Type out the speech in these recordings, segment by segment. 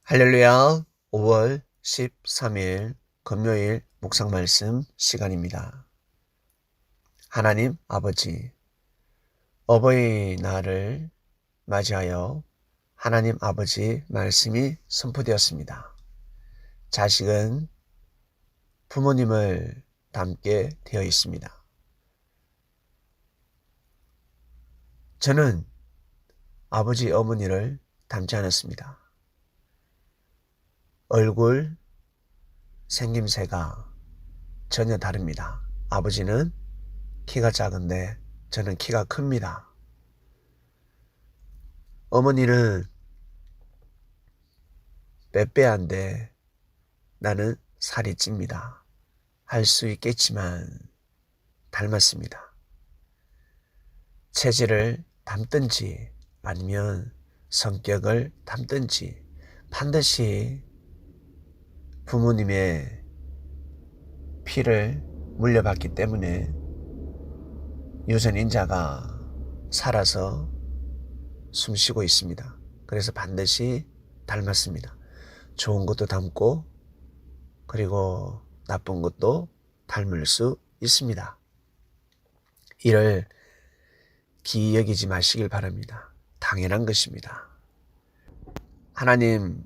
할렐루야. 5월 13일 금요일 묵상 말씀 시간입니다. 하나님 아버지, 어버이날을 맞이하여 하나님 아버지 말씀이 선포되었습니다. 자식은 부모님을 닮게 되어 있습니다. 저는 아버지 어머니를 닮지 않았습니다. 얼굴 생김새가 전혀 다릅니다. 아버지는 키가 작은데 저는 키가 큽니다. 어머니는 빼빼한데 나는 살이 찝니다. 할 수 있겠지만 닮았습니다. 체질을 닮든지 아니면 성격을 닮든지 반드시 부모님의 피를 물려받기 때문에 유전인자가 살아서 숨쉬고 있습니다. 그래서 반드시 닮았습니다. 좋은 것도 닮고 그리고 나쁜 것도 닮을 수 있습니다. 이를 기이 여기지 마시길 바랍니다. 당연한 것입니다. 하나님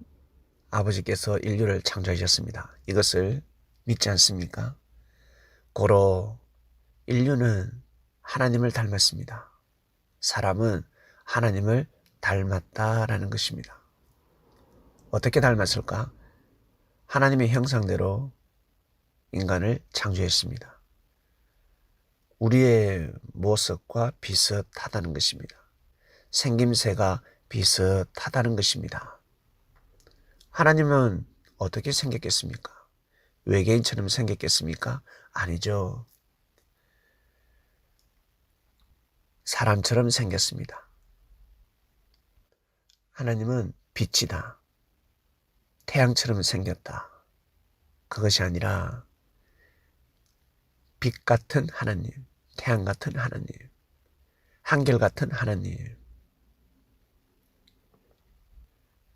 아버지께서 인류를 창조하셨습니다. 이것을 믿지 않습니까? 고로 인류는 하나님을 닮았습니다. 사람은 하나님을 닮았다라는 것입니다. 어떻게 닮았을까? 하나님의 형상대로 인간을 창조했습니다. 우리의 모습과 비슷하다는 것입니다. 생김새가 비슷하다는 것입니다. 하나님은 어떻게 생겼겠습니까? 외계인처럼 생겼겠습니까? 아니죠. 사람처럼 생겼습니다. 하나님은 빛이다. 태양처럼 생겼다. 그것이 아니라 빛 같은 하나님, 태양 같은 하나님, 한결같은 하나님,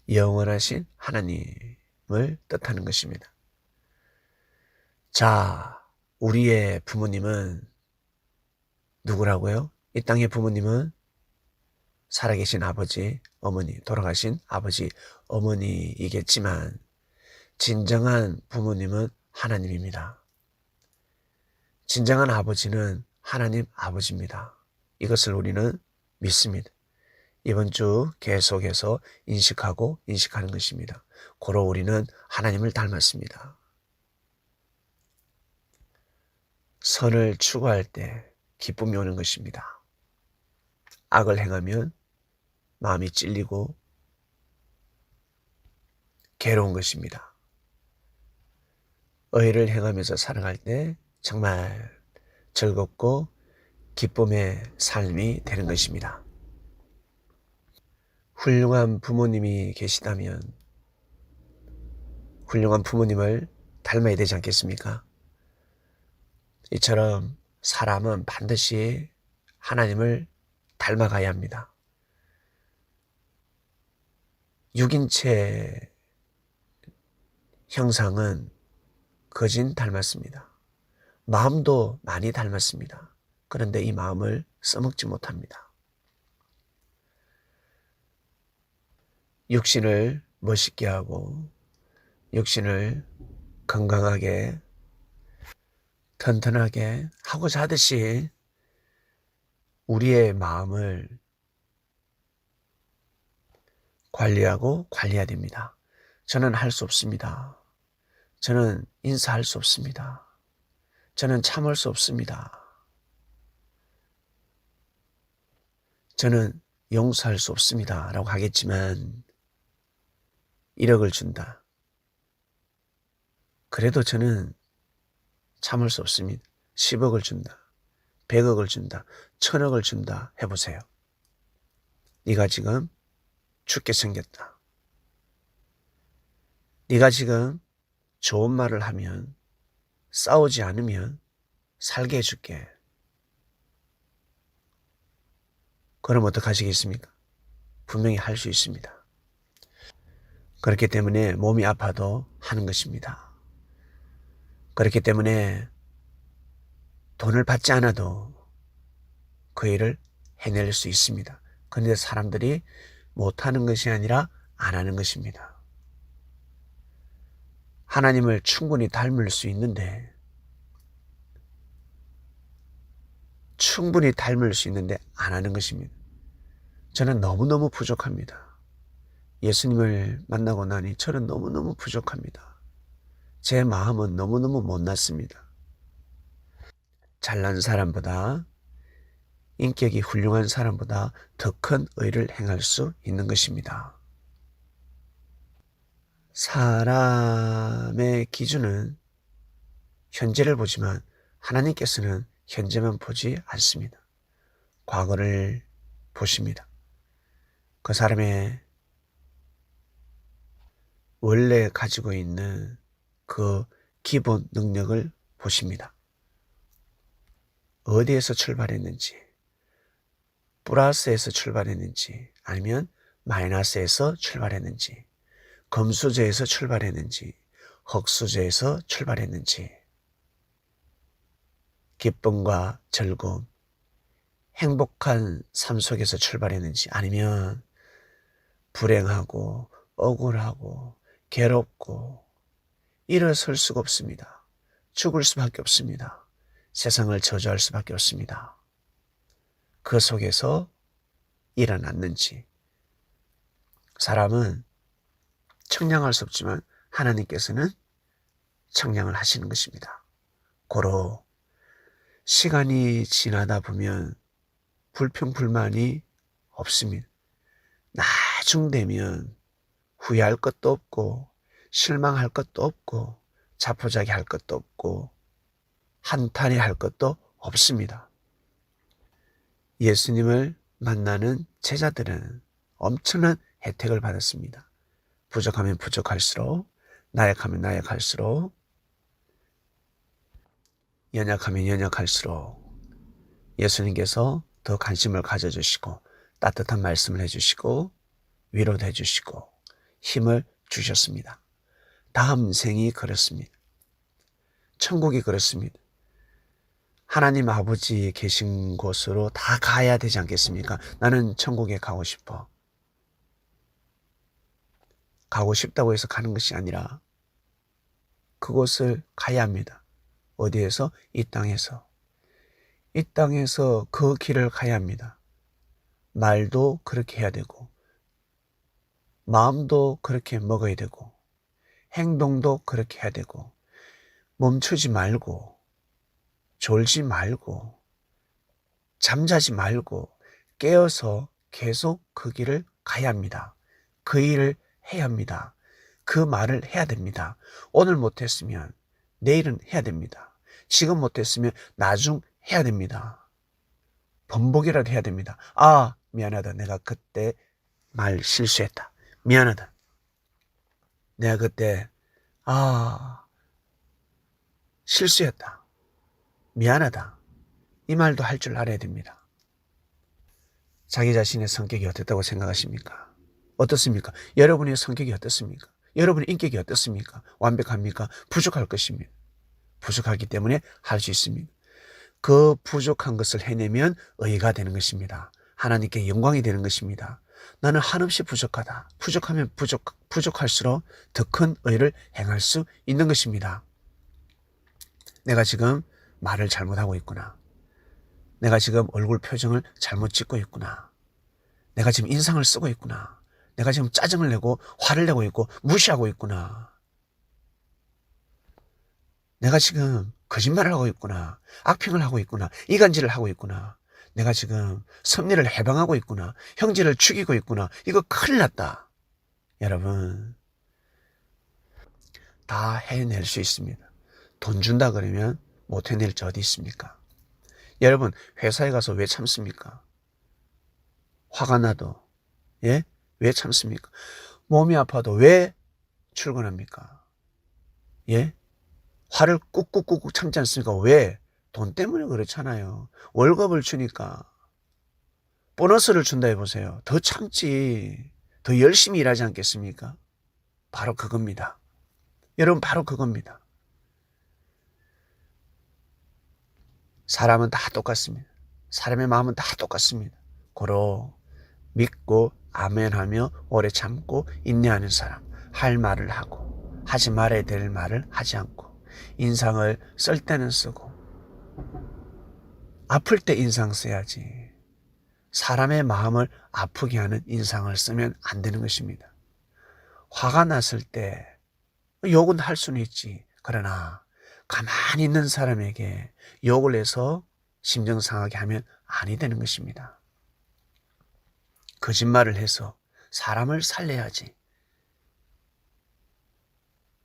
영원하신 하나님을 뜻하는 것입니다. 자, 우리의 부모님은 누구라고요? 이 땅의 부모님은 살아계신 아버지, 어머니, 돌아가신 아버지, 어머니이겠지만 진정한 부모님은 하나님입니다. 진정한 아버지는 하나님 아버지입니다. 이것을 우리는 믿습니다. 이번 주 계속해서 인식하는 것입니다. 고로 우리는 하나님을 닮았습니다. 선을 추구할 때 기쁨이 오는 것입니다. 악을 행하면 마음이 찔리고 괴로운 것입니다. 의를 행하면서 살아갈 때 정말 즐겁고 기쁨의 삶이 되는 것입니다. 훌륭한 부모님이 계시다면 훌륭한 부모님을 닮아야 되지 않겠습니까? 이처럼 사람은 반드시 하나님을 닮아가야 합니다. 육인체 형상은 거진 닮았습니다. 마음도 많이 닮았습니다. 그런데 이 마음을 써먹지 못합니다. 육신을 멋있게 하고 육신을 건강하게 튼튼하게 하고자 하듯이 우리의 마음을 관리하고 관리해야 됩니다. 저는 할 수 없습니다. 저는 인사할 수 없습니다. 저는 참을 수 없습니다. 저는 용서할 수 없습니다. 라고 하겠지만 1억을 준다. 그래도 저는 참을 수 없습니다. 10억을 준다. 100억을 준다. 1000억을 준다. 해보세요. 네가 지금 죽게 생겼다. 네가 지금 좋은 말을 하면 싸우지 않으면 살게 해줄게. 그럼 어떡하시겠습니까? 분명히 할 수 있습니다. 그렇기 때문에 몸이 아파도 하는 것입니다. 그렇기 때문에 돈을 받지 않아도 그 일을 해낼 수 있습니다. 그런데 사람들이 못하는 것이 아니라 안 하는 것입니다. 하나님을 충분히 닮을 수 있는데 안 하는 것입니다. 저는 너무너무 부족합니다. 예수님을 만나고 나니 저는 너무너무 부족합니다. 제 마음은 너무너무 못났습니다. 잘난 사람보다, 인격이 훌륭한 사람보다 더 큰 의를 행할 수 있는 것입니다. 사람의 기준은 현재를 보지만 하나님께서는 현재만 보지 않습니다. 과거를 보십니다. 그 사람의 원래 가지고 있는 그 기본 능력을 보십니다. 어디에서 출발했는지, 플러스에서 출발했는지, 아니면 마이너스에서 출발했는지, 금수저에서 출발했는지, 흙수저에서 출발했는지, 기쁨과 즐거움, 행복한 삶 속에서 출발했는지, 아니면 불행하고 억울하고 괴롭고 일어설 수가 없습니다. 죽을 수밖에 없습니다. 세상을 저주할 수밖에 없습니다. 그 속에서 일어났는지. 사람은 청량할 수 없지만 하나님께서는 청량을 하시는 것입니다. 고로 시간이 지나다 보면 불평불만이 없습니다. 나중 되면 후회할 것도 없고 실망할 것도 없고 자포자기할 것도 없고 한탄해할 것도 없습니다. 예수님을 만나는 제자들은 엄청난 혜택을 받았습니다. 부족하면 부족할수록, 나약하면 나약할수록, 연약하면 연약할수록 예수님께서 더 관심을 가져주시고 따뜻한 말씀을 해주시고 위로도 해주시고 힘을 주셨습니다. 다음 생이 그렇습니다. 천국이 그렇습니다. 하나님 아버지 계신 곳으로 다 가야 되지 않겠습니까? 나는 천국에 가고 싶어. 가고 싶다고 해서 가는 것이 아니라 그곳을 가야 합니다. 어디에서? 이 땅에서. 이 땅에서 그 길을 가야 합니다. 말도 그렇게 해야 되고 마음도 그렇게 먹어야 되고 행동도 그렇게 해야 되고 멈추지 말고 졸지 말고 잠자지 말고 깨어서 계속 그 길을 가야 합니다. 그 일을 해야 합니다. 그 말을 해야 됩니다. 오늘 못했으면 내일은 해야 됩니다. 지금 못했으면 나중 해야 됩니다. 번복이라도 해야 됩니다. 아, 미안하다. 내가 그때 말 실수했다. 미안하다. 내가 그때 실수했다. 미안하다. 이 말도 할 줄 알아야 됩니다. 자기 자신의 성격이 어떻다고 생각하십니까? 어떻습니까? 여러분의 성격이 어떻습니까? 여러분의 인격이 어떻습니까? 완벽합니까? 부족할 것입니다. 부족하기 때문에 할 수 있습니다. 그 부족한 것을 해내면 의가 되는 것입니다. 하나님께 영광이 되는 것입니다. 나는 한없이 부족하다. 부족하면 부족할수록 더 큰 의를 행할 수 있는 것입니다. 내가 지금 말을 잘못하고 있구나. 내가 지금 얼굴 표정을 잘못 짓고 있구나. 내가 지금 인상을 쓰고 있구나. 내가 지금 짜증을 내고 화를 내고 있고 무시하고 있구나. 내가 지금 거짓말을 하고 있구나. 악평을 하고 있구나. 이간질을 하고 있구나. 내가 지금 섭리를 해방하고 있구나. 형제를 죽이고 있구나. 이거 큰일 났다. 여러분, 다 해낼 수 있습니다. 돈 준다 그러면 못 해낼 저 어디 있습니까? 여러분, 회사에 가서 왜 참습니까? 화가 나도, 예? 왜 참습니까? 몸이 아파도 왜 출근합니까? 예? 화를 꾹꾹꾹꾹 참지 않습니까? 왜? 돈 때문에 그렇잖아요. 월급을 주니까. 보너스를 준다 해보세요. 더 참지. 더 열심히 일하지 않겠습니까? 바로 그겁니다. 여러분, 바로 그겁니다. 사람은 다 똑같습니다. 사람의 마음은 다 똑같습니다. 고로 믿고 아멘하며 오래 참고 인내하는 사람, 할 말을 하고 하지 말아야 될 말을 하지 않고, 인상을 쓸 때는 쓰고, 아플 때 인상 써야지 사람의 마음을 아프게 하는 인상을 쓰면 안 되는 것입니다. 화가 났을 때 욕은 할 수는 있지. 그러나 가만히 있는 사람에게 욕을 해서 심정 상하게 하면 아니 되는 것입니다. 거짓말을 해서 사람을 살려야지.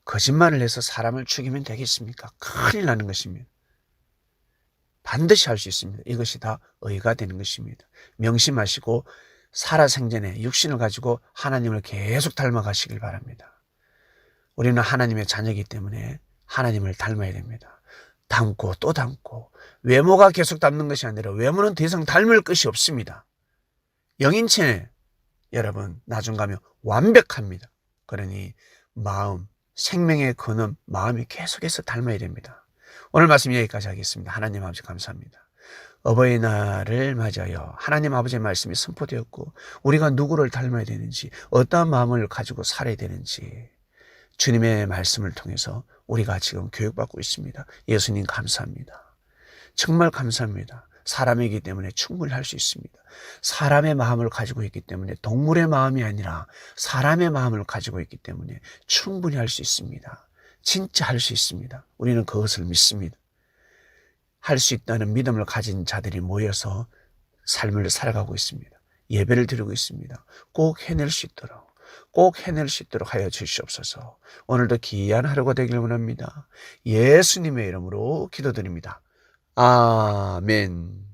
거짓말을 해서 사람을 죽이면 되겠습니까? 큰일 나는 것입니다. 반드시 할 수 있습니다. 이것이 다 의가 되는 것입니다. 명심하시고 살아생전에 육신을 가지고 하나님을 계속 닮아가시길 바랍니다. 우리는 하나님의 자녀이기 때문에 하나님을 닮아야 됩니다. 닮고 또 닮고, 외모가 계속 닮는 것이 아니라 외모는 더 이상 닮을 것이 없습니다. 영인체 여러분 나중 가면 완벽합니다. 그러니 마음, 생명의 근원 마음이 계속해서 닮아야 됩니다. 오늘 말씀 여기까지 하겠습니다. 하나님 아버지 감사합니다. 어버이날을 맞아요. 하나님 아버지의 말씀이 선포되었고 우리가 누구를 닮아야 되는지, 어떠한 마음을 가지고 살아야 되는지 주님의 말씀을 통해서 우리가 지금 교육받고 있습니다. 예수님 감사합니다. 정말 감사합니다. 사람이기 때문에 충분히 할 수 있습니다. 사람의 마음을 가지고 있기 때문에, 동물의 마음이 아니라 사람의 마음을 가지고 있기 때문에 충분히 할 수 있습니다. 진짜 할 수 있습니다. 우리는 그것을 믿습니다. 할 수 있다는 믿음을 가진 자들이 모여서 삶을 살아가고 있습니다. 예배를 드리고 있습니다. 꼭 해낼 수 있도록 하여 주시옵소서. 오늘도 귀한 하루가 되길 원합니다. 예수님의 이름으로 기도드립니다. 아멘.